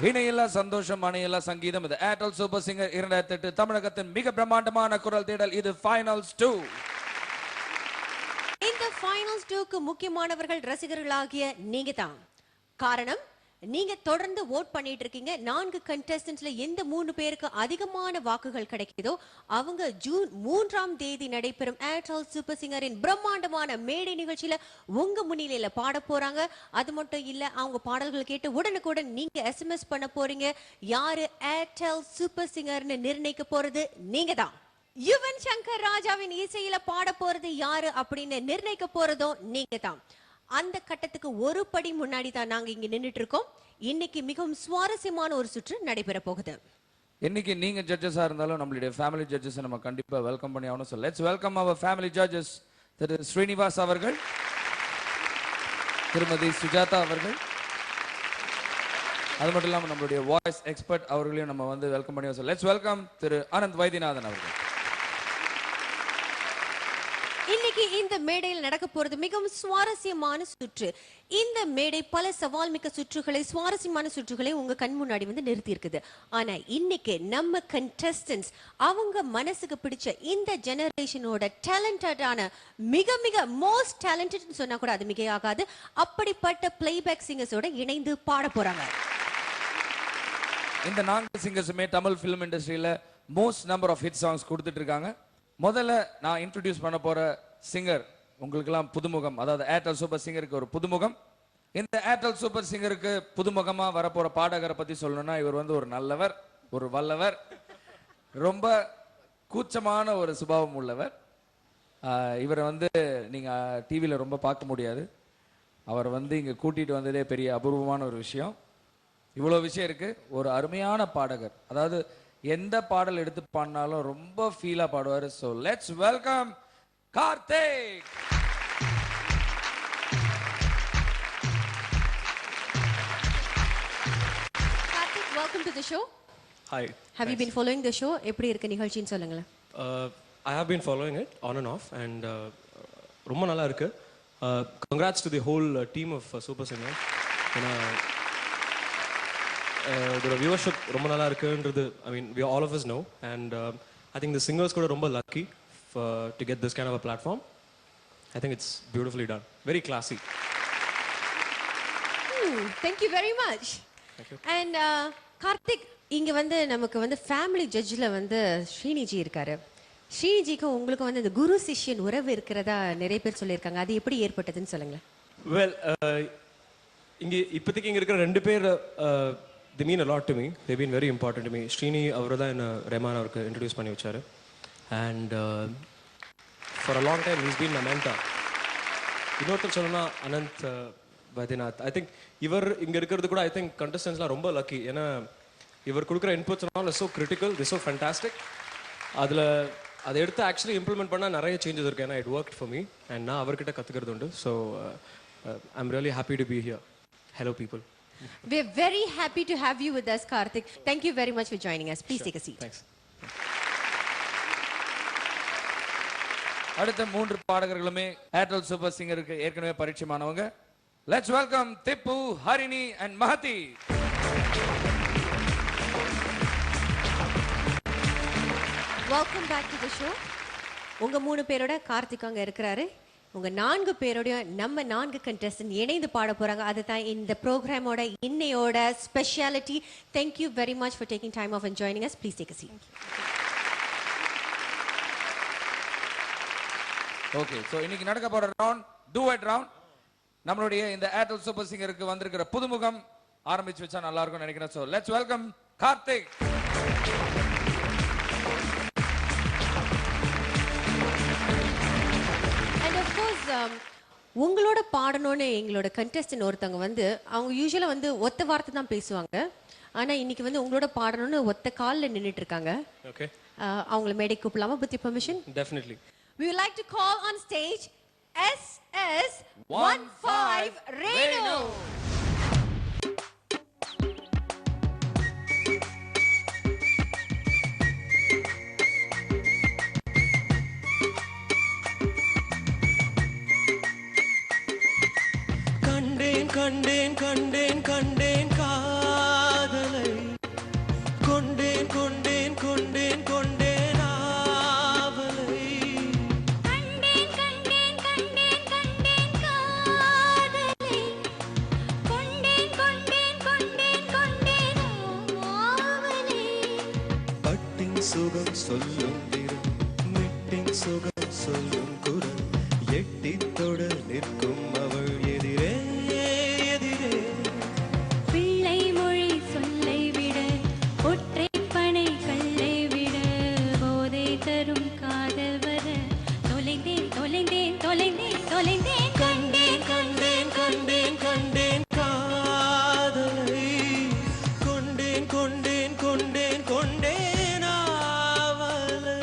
இணையில்லா சந்தோஷம் அணையில்லா சங்கீதம். இது ஏர்டெல் சூப்பர் சிங்கர் 2008 தமிழகத்தின் மிக பிரம்மாண்டமான குரல் தேடல். இது ஃபைனல்ஸ் 2. இந்த ஃபைனல்ஸ் 2க்கு முக்கியமானவர்கள் ரசிகர்களாகிய நீங்க தான். காரணம், நீங்க தொடர்ந்து ஓட் பண்ணிட்டு இருக்கீங்க. 4 கண்டெஸ்டன்ட்ஸ்ல எந்த 3 பேருக்கு அதிகமான வாக்குகள் கிடைக்குதோ அவங்க ஜூன் 3ஆம் தேதி நடைபெறும் ஏர்டெல் சூப்பர் சிங்கரின் பிரம்மாண்டமான மேடை நிகழ்ச்சியில உங்க முன்னிலையில பாட போறாங்க. அது மட்டும் இல்ல, அவங்க பாடல்கள் கேட்டு உடனுக்குடன் நீங்க எஸ்எம்எஸ் பண்ண போறீங்க. யாரு ஏர்டெல் சூப்பர் சிங்கர்னு நிர்ணயிக்க போறது நீங்க தான். யுவன் சங்கர் ராஜாவின் இசையில பாட போறது யாரு அப்படின்னு நிர்ணயிக்க போறதும் நீங்க தான். அந்த கட்டத்துக்கு ஒரு படி முன்னாடி தான் நாங்க இங்க நின்னுட்டு இருக்கோம். இன்னைக்கு மிகவும் சுவாரஸ்யமான ஒரு சுற்று நடைபெற போகுது. இன்னைக்கு நீங்க ஜட்ஜஸா இருந்தாலும் நம்மளுடைய ஃபேமிலி ஜட்ஜஸ் நம்ம கண்டிப்பா வெல்கம் பண்ணி ஆகணும். So let's welcome our family judges. திரு ஸ்ரீனிவாஸ் அவர்கள், திருமதி சுஜாதா அவர்கள், அது மட்டும் இல்லாம நம்மளுடைய வாய்ஸ் எக்ஸ்பர்ட் அவர்களையும் நம்ம வந்து வெல்கம் பண்ணி. So let's welcome திரு ஆனந்த் வைத்தியநாதன் அவர்கள். இன்னைக்கு இந்த மேடையில் நடக்க போறது மிகவும் சுவாரஸ்யமான சுற்று. இந்த மேடை பல சவால் மிக்க சுற்றுகளை, சுவாரஸ்யமான சுற்றுகளை உங்க கண் முன்னாடி வந்து நிறுத்தி இருக்குது. ஆனா இன்னைக்கு நம்ம கண்டெஸ்டன்ட்ஸ் அவங்க மனசுக்கு பிடிச்ச இந்த ஜெனரேஷனோட டேலண்டடான மிக மிக மோஸ்ட் டேலண்டட் சொன்னா கூட அது மிகையாகாது, அப்படிப்பட்ட பிளேபேக் சிங்கர்ஸோட இணைந்து பாட போறாங்க. இந்த 4 சிங்கர்ஸுமே தமிழ் ஃபிலிம் இண்டஸ்ட்ரியில most number of hit songs கொடுத்துட்டு இருக்காங்க. முதல்ல நான் இன்ட்ரோடியூஸ் பண்ண போற சிங்கர் உங்களுக்கெல்லாம் புதுமுகம், அதாவது ஏர்டெல் சூப்பர் சிங்கருக்கு ஒரு புதுமுகம். இந்த ஏர்டெல் சூப்பர் சிங்கருக்கு புதுமுகமா வரப்போற பாடகரை பத்தி சொல்லணும்னா, இவர் வந்து ஒரு நல்லவர், ஒரு வல்லவர், ரொம்ப கூச்சமான ஒரு சுபாவம் உள்ளவர். இவரை வந்து நீங்க டிவியில ரொம்ப பார்க்க முடியாது. அவர் வந்து இங்க கூட்டிட்டு வந்ததே பெரிய அபூர்வமான ஒரு விஷயம். இவ்வளவு விஷயம் இருக்கு. ஒரு அருமையான பாடகர், அதாவது எந்த பாடல் எடுத்து பாடினாலும் ரொம்ப ஃபீலா பாடுவாரு. So let's welcome Karthik. Karthik, welcome to the show. Hi. Have you been following the show? எப்படி இருக்கு நிகழ்ச்சின்னு சொல்லுங்களேன். I have been following it on and off and ரொம்ப நல்லா இருக்கு. Congrats to the whole team of Super Singer. The viewership ரொம்ப நல்லா இருக்குன்றது, I mean, all of us know, and I think the singers கூட ரொம்ப lucky to get this kind of a platform. I think it's beautifully done, very classy. Thank you very much. Thank you. And Karthik, இங்க வந்து நமக்கு வந்து family ஜட்ஜ்ல வந்து ஸ்ரீனிஜி இருக்காரு. ஸ்ரீனிஜிக்கு உங்களுக்கு வந்து இந்த குரு சிஷ்யன் உறவு இருக்கிறதா நிறைய பேர் சொல்லியிருக்காங்க. அது எப்படி ஏற்பட்டதுன்னு சொல்லுங்க. Well, இங்க இப்போதைக்கு இங்க இருக்கிற 2 பேர் they mean a lot to me. They've been very important to me. Srini அவர்தான் என்ன ரெமான் அவருக்கு இன்ட்ரோடியூஸ் பண்ணி வச்சாரு. And for a long time he's been my mentor. இன்னொருத்தர் சொல்லணும்னா அனந்த் வைத்தியநாத். I think இவர் இங்க இருக்கிறது கூட I think contestants ரொம்ப லக்கி. ஏன்னா இவர் கொடுக்குற இன்புட்ஸ் எல்லாம் so critical, they're so fantastic. அதில் அதை எடுத்து ஆக்சுவலி இம்ப்ளிமெண்ட் பண்ணால் நிறைய சேஞ்சஸ் இருக்கு. ஏன்னா it worked for me and நான் அவர்கிட்ட கற்றுக்கிறது உண்டு. So I'm really happy to be here. Hello people. We're very happy to have you with us, Karthik. Thank you very much for joining us. Please take a seat. Thanks. அடுத்த 3 பாடகர்களுமே Airtel super சிங்கருக்கு ஏற்கனவே பரிச்சயமானவங்க. Let's welcome Tipu, Harini and Mahdi. Welcome back to the show. உங்க 3 பேரோட கார்த்திக் அங்க இருக்கிறாரு. உங்க 4 பேரோட நம்ம 4 contestant இணைந்து பாட போறாங்க. அதுதான் இந்த ப்ரோக்ராமோட இன்னையோட speciality. Thank you very much for taking time off and joining us. Please take a seat. Okay, so இன்னைக்கு நடக்க போற ரவுண்ட் டூயட் ரவுண்ட். நம்மளுடைய இந்த ஏர்டெல் சூப்பர் சிங்கருக்கு வந்திருக்கிற புதுமுகம் ஆரம்பிச்சு வச்சா நல்லா இருக்கும்னு நினைக்கிறேன். So let's welcome Karthik. உங்களோட பாடணும்னு எங்களோட கண்டெஸ்டன்ட் ஒருத்தவங்க வந்து அவங்க யூசுவலா வந்து ஒத்த வார்த்தை தான் பேசுவாங்க. ஆனா இன்னைக்கு வந்து உங்களோட பாடணும்னு ஒத்த கால்ல நின்னுட்டு இருக்காங்க. Okay. அவங்கள மேடை கூப்பிடலாமா? with your permission. Definitely. We would like to call on stage SS15 Renu. கண்டேன் கண்டேன் கண்டேன் கண்டேன் காதல சுகம் சொல்லும் விரல் மெட்டின் சுகம் சொல்லும் குரல் எட்டித் தொட நிற்கும் அவள் எதிரே எதிரே பிள்ளை மொழி சொல்லை விட ஒற்றை பனை கல்லை விட போதை தரும் காதல் வர தொலைந்தேன் தொலைந்தேன் தொலைந்தேன் தொலைந்தேன் கண்டேன் கண்டேன் கண்டேன் கண்டேன் காதலை கொண்டேன் கொண்டேன் கொண்டேன் கொண்டேன் ஆவலை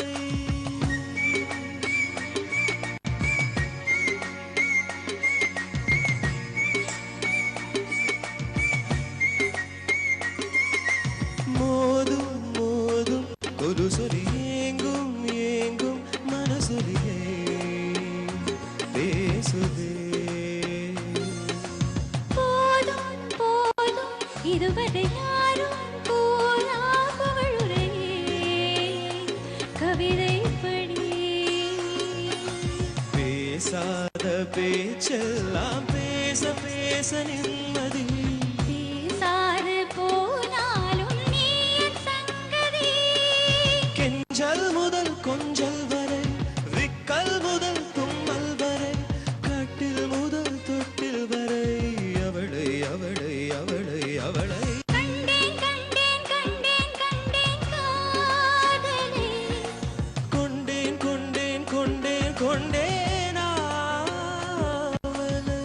மோதும் மோதும் கொலு சொல்லி ஏங்கும் ஏங்கும் மனசொலியே பேசுதே போதும் போதும் இதுவரை யாரும் கூறாமவளுரே கவிதை படி பேசாத பேச்செல்லாம் பேச பேச நிம்மதி பேசாது போனாலும் நீ என் சங்கதி கெஞ்சல் முதல் கொஞ்சல் வரை விக்கல் முதல் தும்மல் வரை கட்டில் முதல் தொட்டில் வரை அவளை அவளை அவளை அவளை கண்டேன் கண்டேன் கண்டேன் கண்டேன் காதலை கொண்டேன் கொண்டேன் கொண்டேன் கொண்டேன் ஆவலை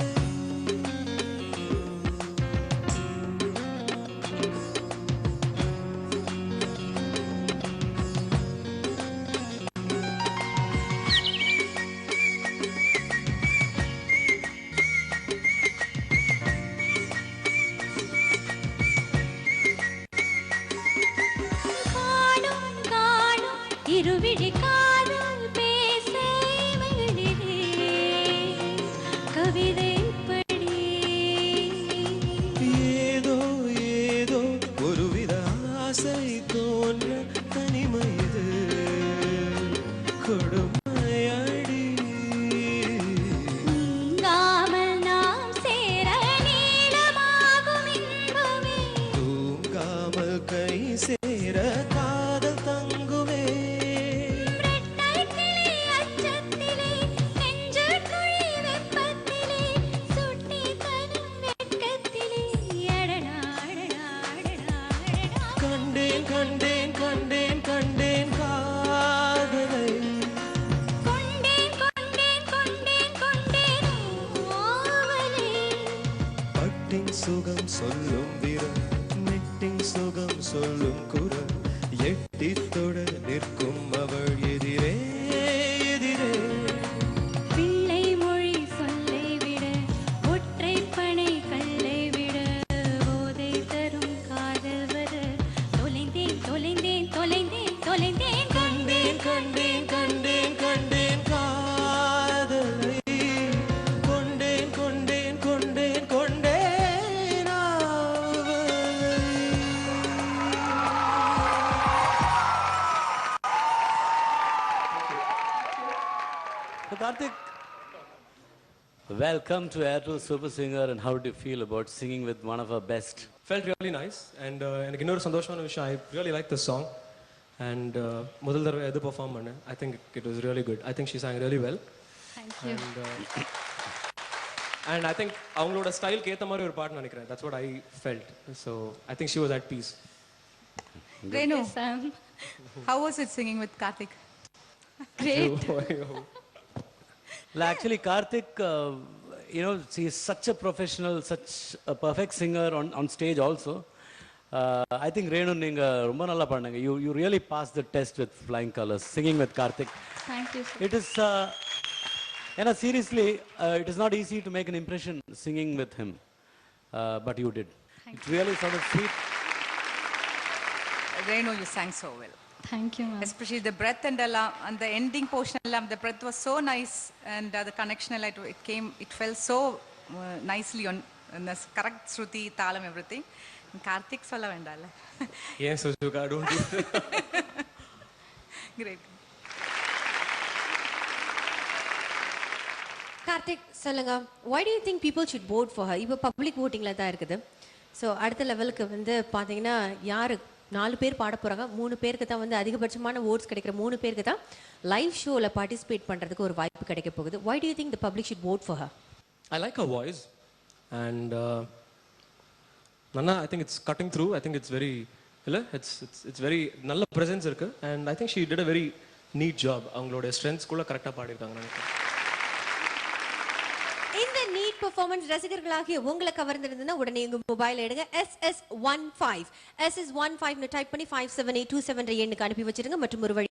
காணும் காணும் இருவிழி காதல் பேச மகளிரே கவிதை படி ஏதோ ஏதோ ஒருவித ஆசை தோன்ற தனிமை இது கொடுமையடி நீங்காமல் நாம் சேர நீளமாகும் இன்பமே தூங்காமல் கை சேர காதல் தங்குவே ரெட்டைக்கிளி அச்சத்திலே நெஞ்சுக்குழி வெப்பத்திலே சுட்டி தரும் வெட்கத்திலே அடடா அடடா அடடா அடடா கண்டேன் கண்டேன் கண்டேன் கண்டேன் காதலை கொண்டேன் கொண்டேன் கொண்டேன் கொண்டேன் ஆவலை பட்டின் சுகம் சொல்லும் விரல் மெட்டின் சுகம் சொல்லும் குரல் எட்டித் தொட நிற்கும் அவள் எதிரே எதிரே பிள்ளை மொழி சொல்லை விட ஒற்றை பனை கல்லை விட போதை தரும் காதல் வர தொலைந்தேன் தொலைந்தேன் தொலைந்தேன் தொலைந்தேன் கண்டேன் கண்டேன் கண்டேன் கண்டேன் காதலை கொண்டேன் கொண்டேன் கொண்டேன் கொண்டேன் ஆவலை So Karthik, welcome to Airtel Super Singer, and how do you feel about singing with one of our best? felt really nice and எனக்கு இன்னொரு சந்தோஷமான விஷயம் I really like this song and முதல் தடவை எது பெர்ஃபார்ம் பண்ணேன் I think it was really good. I think she sang really well and I think அவங்களோட ஸ்டைலுக்கு ஏத்த மாதிரி ஒரு பாட்டு நினைக்கிறேன். That's what I felt. So I think she was at peace. Renu, Sam. how was it singing with Karthik? Great. Well, actually, Karthik, you know, she is such a professional, such a perfect singer on stage also. I think Renu, நீங்க ரொம்ப நல்லா பண்ணீங்க. You really passed the test with flying colors, singing with Karthik. Thank you, sir. It is, you know, seriously, it is not easy to make an impression singing with him, but you did. It really sounded sweet. Renu, you sang so well. Thank you, ma'am. Especially the breath and the ending portion, the breath was so nice and the connection, it fell so nicely on the correct shruti, talam, everything. Karthik solla vendala. Yes, Suzuka, don't do Great. Karthik சொல்லுங்க why do you think people should vote for her இப்போ public votingல தான் இருக்குது so அடுத்த லெவலுக்கு வந்து பார்த்தீங்கன்னா யாரு 4 பேர் பாட போறாங்க. 3 பேருக்கு தான் வந்து அதிகபட்சமான ஓட்ஸ் கிடைக்கிற 3 பேருக்கு தான் லைவ் ஷோல பார்ட்டிசிபேட் பண்றதுக்கு ஒரு வாய்ப்பு கிடைக்க போகுது. Why do you think the public should vote for her? I like her voice, and Nana, I think it's cutting through. I think it's very, it's very நல்ல presence இருக்கு, and I think she did a very neat job. அவங்களோட strengths குள்ள கரெக்டா பாடிருக்காங்க நினைக்கிறேன். இந்த NEET performance ரசிகர்களாகிய உங்களை கவர்ந்திருந்ததுன்னா உடனே உங்க மொபைல் எடுங்க SS15 SS15 டைப் பண்ணி 57827 எண்ணுக்கு அனுப்பி வச்சிருங்க. மற்றும் ஒரு வழி